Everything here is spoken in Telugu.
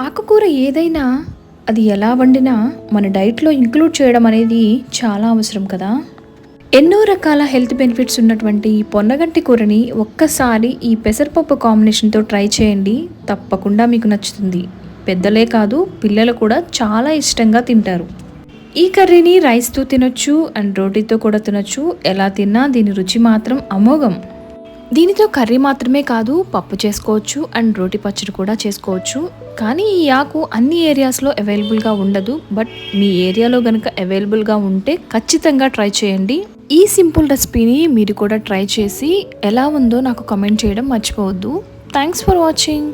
ఆకుకూర ఏదైనా అది ఎలా వండినా మన డైట్లో ఇంక్లూడ్ చేయడం అనేది చాలా అవసరం కదా. ఎన్నో రకాల హెల్త్ బెనిఫిట్స్ ఉన్నటువంటి ఈ పొన్నగంటి కూరని ఒక్కసారి ఈ పెసరపప్పు కాంబినేషన్తో ట్రై చేయండి. తప్పకుండా మీకు నచ్చుతుంది. పెద్దలే కాదు, పిల్లలు కూడా చాలా ఇష్టంగా తింటారు. ఈ కర్రీని రైస్తో తినొచ్చు అండ్ రోటీతో కూడా తినొచ్చు. ఎలా తిన్నా దీని రుచి మాత్రం అమోఘం. దీనితో కర్రీ మాత్రమే కాదు, పప్పు చేసుకోవచ్చు అండ్ రోటి పచ్చడి కూడా చేసుకోవచ్చు. కానీ ఈ ఆకు అన్ని ఏరియాస్లో అవైలబుల్గా ఉండదు. బట్ మీ ఏరియాలో కనుక అవైలబుల్గా ఉంటే ఖచ్చితంగా ట్రై చేయండి. ఈ సింపుల్ రెసిపీని మీరు కూడా ట్రై చేసి ఎలా ఉందో నాకు కామెంట్ చేయడం మర్చిపోవద్దు. Thanks for watching.